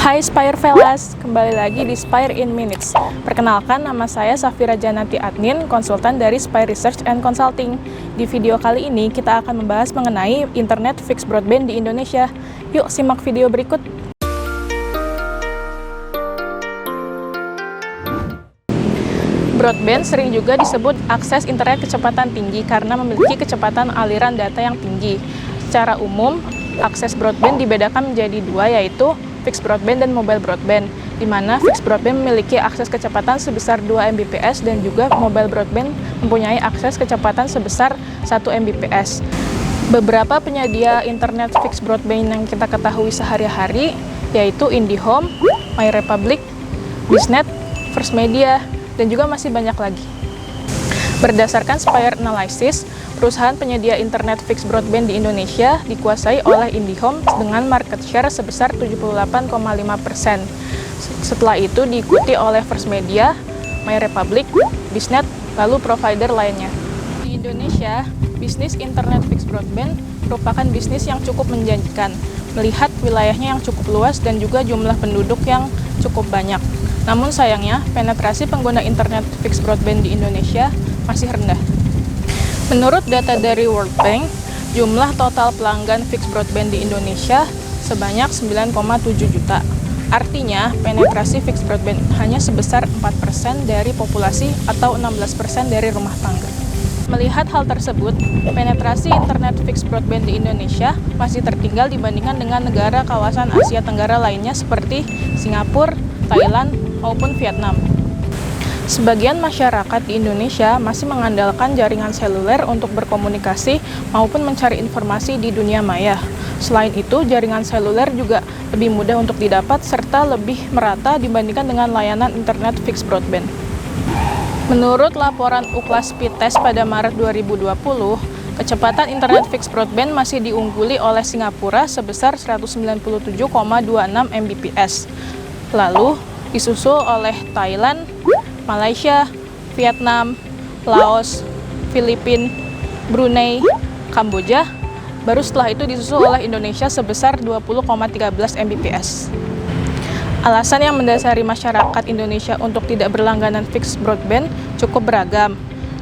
Hai Spire Fellas, kembali lagi di Spire in Minutes. Perkenalkan, nama saya Safira Janati Adnin, konsultan dari Spire Research and Consulting. Di video kali ini kita akan membahas mengenai internet fixed broadband di Indonesia. Yuk simak video berikut. Broadband sering juga disebut akses internet kecepatan tinggi karena memiliki kecepatan aliran data yang tinggi. Secara umum, akses broadband dibedakan menjadi dua, yaitu fixed broadband dan mobile broadband, di mana fixed broadband memiliki akses kecepatan sebesar 2 Mbps dan juga mobile broadband mempunyai akses kecepatan sebesar 1 Mbps. Beberapa penyedia internet fixed broadband yang kita ketahui sehari-hari yaitu IndiHome, MyRepublic, Biznet, First Media, dan juga masih banyak lagi. Berdasarkan Spire Analysis, perusahaan penyedia internet fixed broadband di Indonesia dikuasai oleh IndiHome dengan market share sebesar 78,5%. Setelah itu diikuti oleh First Media, MyRepublic, Biznet, lalu provider lainnya. Di Indonesia, bisnis internet fixed broadband merupakan bisnis yang cukup menjanjikan, melihat wilayahnya yang cukup luas dan juga jumlah penduduk yang cukup banyak. Namun sayangnya, penetrasi pengguna internet fixed broadband di Indonesia masih rendah. Menurut data dari World Bank, jumlah total pelanggan fixed broadband di Indonesia sebanyak 9,7 juta. Artinya, penetrasi fixed broadband hanya sebesar 4% dari populasi atau 16% dari rumah tangga. Melihat hal tersebut, penetrasi internet fixed broadband di Indonesia masih tertinggal dibandingkan dengan negara kawasan Asia Tenggara lainnya seperti Singapura, Thailand, maupun Vietnam. Sebagian masyarakat di Indonesia masih mengandalkan jaringan seluler untuk berkomunikasi maupun mencari informasi di dunia maya. Selain itu, jaringan seluler juga lebih mudah untuk didapat serta lebih merata dibandingkan dengan layanan internet fixed broadband. Menurut laporan Ookla Speedtest pada Maret 2020, kecepatan internet fixed broadband masih diungguli oleh Singapura sebesar 197,26 Mbps. Lalu disusul oleh Thailand, Malaysia, Vietnam, Laos, Filipina, Brunei, Kamboja. Baru setelah itu disusul oleh Indonesia sebesar 20,13 Mbps. Alasan yang mendasari masyarakat Indonesia untuk tidak berlangganan fixed broadband cukup beragam.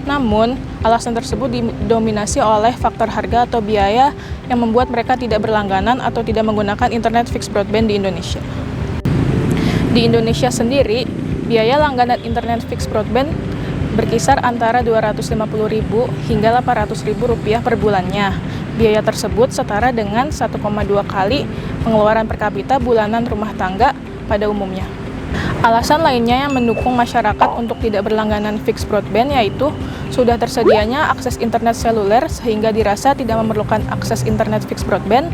Namun, alasan tersebut didominasi oleh faktor harga atau biaya yang membuat mereka tidak berlangganan atau tidak menggunakan internet fixed broadband di Indonesia. Di Indonesia sendiri, biaya langganan internet fixed broadband berkisar antara Rp250.000 hingga Rp800.000 per bulannya. Biaya tersebut setara dengan 1,2 kali pengeluaran per kapita bulanan rumah tangga pada umumnya. Alasan lainnya yang mendukung masyarakat untuk tidak berlangganan fixed broadband yaitu sudah tersedianya akses internet seluler sehingga dirasa tidak memerlukan akses internet fixed broadband.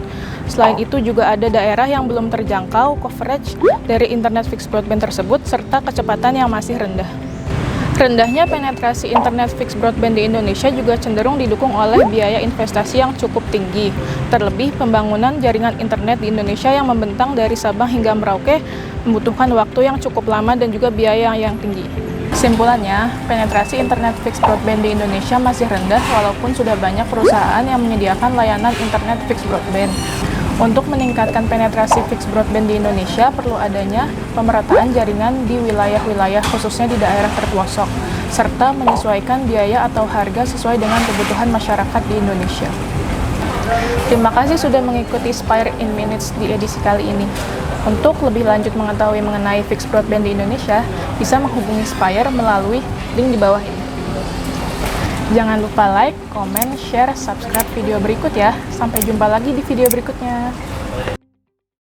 Selain itu juga ada daerah yang belum terjangkau coverage dari internet fixed broadband tersebut serta kecepatan yang masih rendah. Rendahnya penetrasi internet fixed broadband di Indonesia juga cenderung didukung oleh biaya investasi yang cukup tinggi. Terlebih, pembangunan jaringan internet di Indonesia yang membentang dari Sabang hingga Merauke membutuhkan waktu yang cukup lama dan juga biaya yang tinggi. Kesimpulannya, penetrasi internet fixed broadband di Indonesia masih rendah walaupun sudah banyak perusahaan yang menyediakan layanan internet fixed broadband. Untuk meningkatkan penetrasi fixed broadband di Indonesia, perlu adanya pemerataan jaringan di wilayah-wilayah khususnya di daerah terpelosok, serta menyesuaikan biaya atau harga sesuai dengan kebutuhan masyarakat di Indonesia. Terima kasih sudah mengikuti Spire in Minutes di edisi kali ini. Untuk lebih lanjut mengetahui mengenai fixed broadband di Indonesia, bisa menghubungi Spire melalui link di bawah ini. Jangan lupa like, komen, share, subscribe video berikut ya. Sampai jumpa lagi di video berikutnya.